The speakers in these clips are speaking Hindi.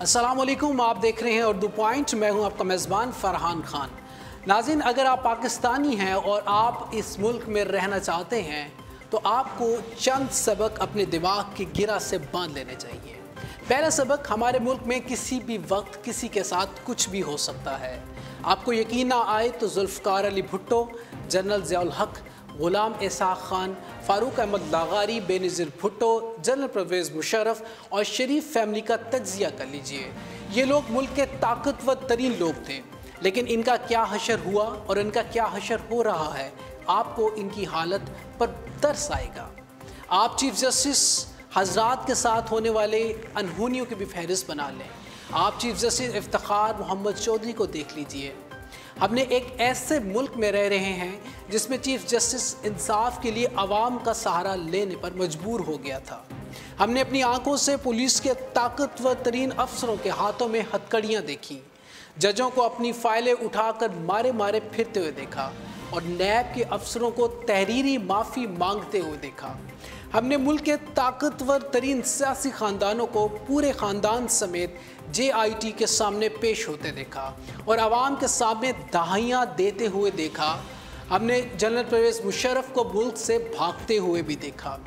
अस्सलाम वालेकुम, आप देख रहे हैं उर्दू पॉइंट। मैं हूं आपका मेज़बान फ़रहान खान। नाज़रीन, अगर आप पाकिस्तानी हैं और आप इस मुल्क में रहना चाहते हैं तो आपको चंद सबक अपने दिमाग की गिरा से बांध लेने चाहिए। पहला सबक, हमारे मुल्क में किसी भी वक्त किसी के साथ कुछ भी हो सकता है। आपको यकीन ना आए तो जुल्फ़िकार अली भुट्टो, जनरल ज़ियाउल हक, गुलाम इसहाक़ खान, फ़ारूक अहमद लागारी, बेनज़ीर भुट्टो, जनरल परवेज़ मुशर्रफ और शरीफ फैमिली का तज्ज़िया कर लीजिए। ये लोग मुल्क के ताकतवर तरीन लोग थे, लेकिन इनका क्या हशर हुआ और इनका क्या हशर हो रहा है, आपको इनकी हालत पर तरस आएगा। आप चीफ जस्टिस हजरात के साथ होने वाले अनहोनियों की भी फहरिस्त बना लें। आप चीफ जस्टिस इफ्तिखार मोहम्मद चौधरी को देख लीजिए। हमने एक ऐसे मुल्क में रह रहे हैं जिसमें चीफ जस्टिस इंसाफ के लिए आवाम का सहारा लेने पर मजबूर हो गया था। हमने अपनी आंखों से पुलिस के ताकतवर तरीन अफसरों के हाथों में हथकड़ियाँ देखी, जजों को अपनी फाइलें उठाकर मारे मारे फिरते हुए देखा और नैब के अफसरों को तहरीरी माफ़ी मांगते हुए देखा। हमने मुल्क के ताकतवर तरीन सियासी ख़ानदानों को पूरे ख़ानदान समेत JIT के सामने पेश होते देखा और आवाम के सामने दहाइयाँ देते हुए देखा। हमने जनरल परवेज़ मुशर्रफ को मुल्क से भागते हुए भी देखा।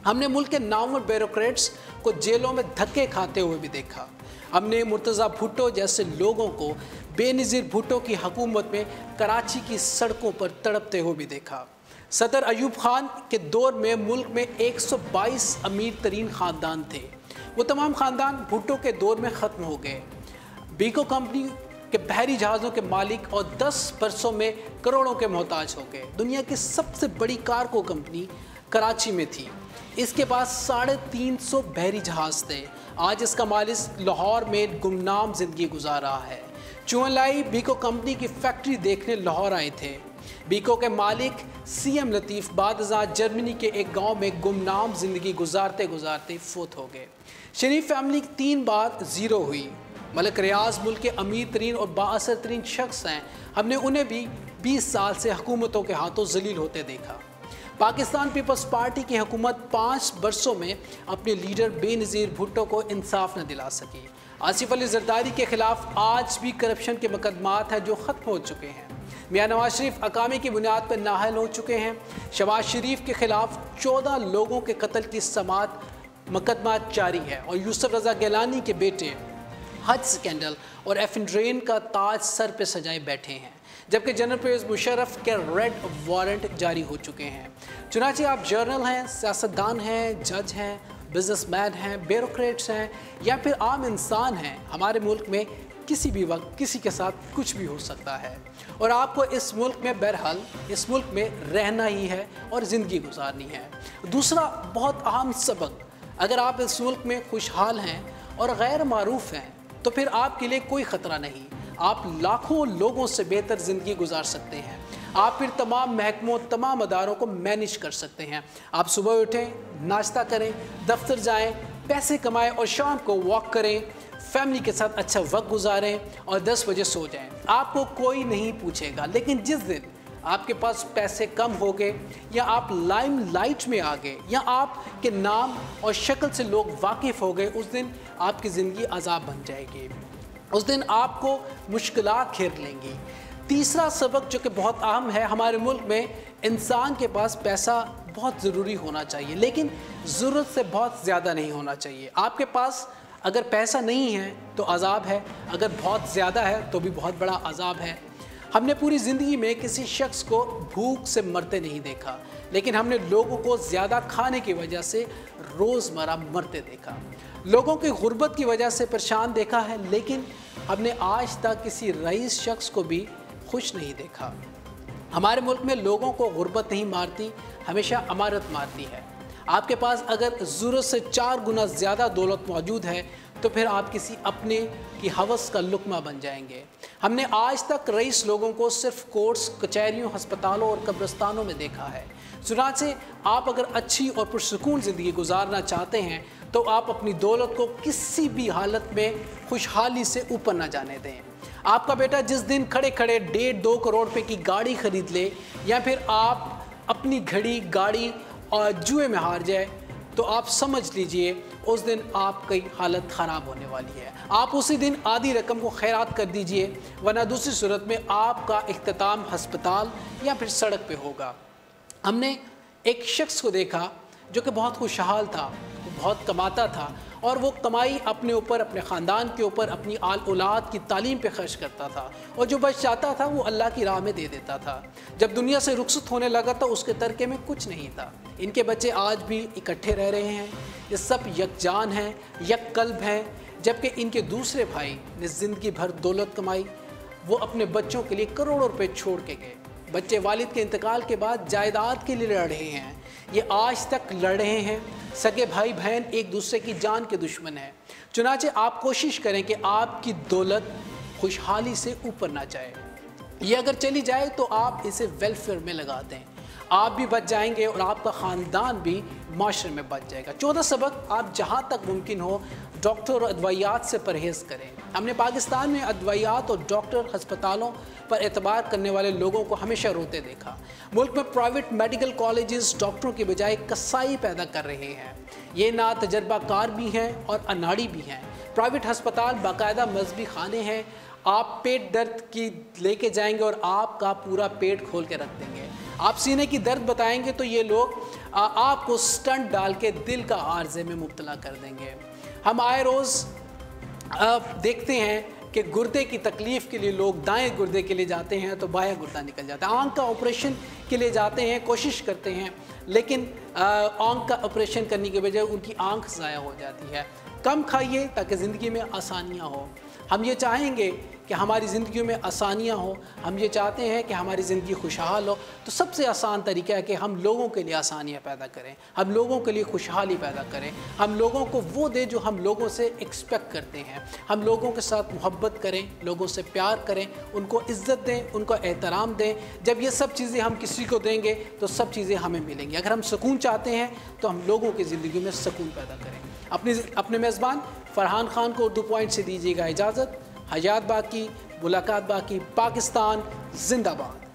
हमने मुल्क के नामवर ब्यूरोक्रेट्स को जेलों में धक्के खाते हुए भी देखा। हमने मुर्तज़ा भुट्टो जैसे लोगों को बेनज़ीर भुट्टो की हुकूमत में कराची की सड़कों पर तड़पते हुए भी देखा। सदर अयूब खान के दौर में मुल्क में 122 अमीर तरीन ख़ानदान थे। वो तमाम ख़ानदान भुट्टो के दौर में ख़त्म हो गए। बीको कंपनी के बहरी जहाज़ों के मालिक और 10 बरसों में करोड़ों के मोहताज हो गए। दुनिया की सबसे बड़ी कार्गो कंपनी कराची में थी। इसके पास 350 बहरी जहाज़ थे। आज इसका मालिक लाहौर में गुमनाम ज़िंदगी गुजार रहा है। चुनलाई बीको कंपनी की फैक्ट्री देखने लाहौर आए थे। बीको के मालिक CM लतीफ़ बादशाह जर्मनी के एक गांव में गुमनाम ज़िंदगी गुजारते गुजारते फोत हो गए। शरीफ फैमिली 3 बार ज़ीरो हुई। मलिक रियाज मुल्क के अमीर तरीन और बाअसर तरीन शख्स हैं। हमने उन्हें भी 20 साल से हुकूमतों के हाथों जलील होते देखा। पाकिस्तान पीपल्स पार्टी की हुकूमत 5 बरसों में अपने लीडर बेनज़ीर भुट्टो को इंसाफ न दिला सकी। आसिफ अली जरदारी के खिलाफ आज भी करप्शन के मुकदमात हैं जो ख़त्म हो चुके हैं। मियाँ नवाज शरीफ अकामी की बुनियाद पर नाअहल हो चुके हैं। शहबाज शरीफ के खिलाफ 14 लोगों के कत्ल की समात मुकदमा जारी है और यूसुफ रज़ा गिलानी के बेटे हज स्कैंडल और एफिन का ताज सर पे सजाए बैठे हैं, जबकि जनरल परवेज़ मुशर्रफ के रेड वारंट जारी हो चुके हैं। चुनांचे आप जर्नल हैं, सियासतदान हैं, जज हैं, बिजनेसमैन हैं, ब्यूरोक्रेट्स हैं या फिर आम इंसान हैं, हमारे मुल्क में किसी भी वक्त किसी के साथ कुछ भी हो सकता है और आपको इस मुल्क में बहरहाल इस मुल्क में रहना ही है और ज़िंदगी गुजारनी है। दूसरा बहुत अहम सबक, अगर आप इस मुल्क में खुशहाल हैं और गैर मारूफ हैं तो फिर आपके लिए कोई ख़तरा नहीं। आप लाखों लोगों से बेहतर ज़िंदगी गुजार सकते हैं। आप फिर तमाम महकमों, तमाम अदारों को मैनेज कर सकते हैं। आप सुबह उठें, नाश्ता करें, दफ्तर जाएं, पैसे कमाएं और शाम को वॉक करें, फैमिली के साथ अच्छा वक्त गुजारें और 10 बजे सो जाएं। आपको कोई नहीं पूछेगा। लेकिन जिस दिन आपके पास पैसे कम हो गए या आप लाइमलाइट में आ गए या आपके नाम और शक्ल से लोग वाकिफ़ हो गए, उस दिन आपकी ज़िंदगी अज़ाब बन जाएगी। उस दिन आपको मुश्किलात घेर लेंगी। तीसरा सबक जो कि बहुत अहम है, हमारे मुल्क में इंसान के पास पैसा बहुत ज़रूरी होना चाहिए, लेकिन ज़रूरत से बहुत ज़्यादा नहीं होना चाहिए। आपके पास अगर पैसा नहीं है तो अज़ाब है, अगर बहुत ज़्यादा है तो भी बहुत बड़ा अज़ाब है। हमने पूरी ज़िंदगी में किसी शख्स को भूख से मरते नहीं देखा, लेकिन हमने लोगों को ज़्यादा खाने की वजह से रोज़मर्रा मरते देखा। लोगों की गुर्बत की वजह से परेशान देखा है, लेकिन हमने आज तक किसी रईस शख्स को भी खुश नहीं देखा। हमारे मुल्क में लोगों को गुर्बत नहीं मारती, हमेशा अमारत मारती है। आपके पास अगर ज़रूरत से 4 गुना ज़्यादा दौलत मौजूद है तो फिर आप किसी अपने की हवस का लुकमा बन जाएंगे। हमने आज तक रईस लोगों को सिर्फ कोर्ट्स, कचहरियों, अस्पतालों और कब्रिस्तानों में देखा है। चुनांचे आप अगर अच्छी और पुरसुकून ज़िंदगी गुजारना चाहते हैं तो आप अपनी दौलत को किसी भी हालत में खुशहाली से ऊपर ना जाने दें। आपका बेटा जिस दिन खड़े खड़े 1.5-2 करोड़ रुपए की गाड़ी खरीद ले या फिर आप अपनी घड़ी, गाड़ी और जुए में हार जाए तो आप समझ लीजिए उस दिन आपकी हालत ख़राब होने वाली है। आप उसी दिन आधी रकम को खैरात कर दीजिए, वरना दूसरी सूरत में आपका इख्तिताम हस्पताल या फिर सड़क पे होगा। हमने एक शख्स को देखा जो कि बहुत खुशहाल था, बहुत कमाता था और वो कमाई अपने ऊपर, अपने ख़ानदान के ऊपर, अपनी औलाद की तालीम पे खर्च करता था और जो बच जाता था वो अल्लाह की राह में दे देता था। जब दुनिया से रुखसत होने लगा तो उसके तरके में कुछ नहीं था। इनके बच्चे आज भी इकट्ठे रह रहे हैं, ये सब यकजान हैं, यक कल्ब हैं, जबकि इनके दूसरे भाई ने ज़िंदगी भर दौलत कमाई, वो अपने बच्चों के लिए करोड़ों रुपये छोड़ के गए। बच्चे वालिद के इंतकाल के बाद जायदाद के लिए लड़ रहे हैं, ये आज तक लड़ रहे हैं। सगे भाई बहन एक दूसरे की जान के दुश्मन हैं। चुनाचे आप कोशिश करें कि आपकी दौलत खुशहाली से ऊपर ना जाए। ये अगर चली जाए तो आप इसे वेलफेयर में लगा दें, आप भी बच जाएंगे और आपका ख़ानदान भी माशरे में बच जाएगा। 14 सबक आप जहाँ तक मुमकिन हो डॉक्टर और अदवायात से परहेज़ करें। हमने पाकिस्तान में अदवायात और डॉक्टर, हस्पतालों पर एतबार करने वाले लोगों को हमेशा रोते देखा। मुल्क में प्राइवेट मेडिकल कॉलेजेस डॉक्टरों की बजाय कसाई पैदा कर रहे हैं। ये ना तजर्बाकार भी हैं और अनाड़ी भी हैं। प्राइवेट हस्पताल बाकायदा मजहबी खाने हैं। आप पेट दर्द की लेके जाएंगे और आपका पूरा पेट खोल के रख देंगे। आप सीने की दर्द बताएंगे तो ये लोग आपको स्टंट डाल के दिल का आर्जे में मुब्तला कर देंगे। हम आए रोज़ देखते हैं कि गुर्दे की तकलीफ़ के लिए लोग दाएं गुर्दे के लिए जाते हैं तो बायां गुर्दा निकल जाता है। आँख का ऑपरेशन के लिए जाते हैं, कोशिश करते हैं, लेकिन आँख का ऑपरेशन करने की बजाय उनकी आँख ज़ाया हो जाती है। कम खाइए ताकि ज़िंदगी में आसानियाँ हो। हम ये चाहेंगे कि हमारी ज़िंदगी में आसानियाँ हो, हम ये चाहते हैं कि हमारी ज़िंदगी खुशहाल हो, तो सबसे आसान तरीका है कि हम लोगों के लिए आसानियाँ पैदा करें, हम लोगों के लिए खुशहाली पैदा करें, हम लोगों को वो दें जो हम लोगों से एक्सपेक्ट करते हैं। हम लोगों के साथ मोहब्बत करें, लोगों से प्यार करें, उनको इज़्ज़त दें, उनको एहतराम दें। जब ये सब चीज़ें हम किसी को देंगे तो सब चीज़ें हमें मिलेंगी। अगर हम सुकून चाहते हैं तो हम लोगों की ज़िंदगी में सुकून पैदा करें। अपने मेज़बान फरहान खान को उर्दू पॉइंट से दीजिएगा इजाज़त। हयात बाकी, मुलाकात बाकी। पाकिस्तान जिंदाबाद।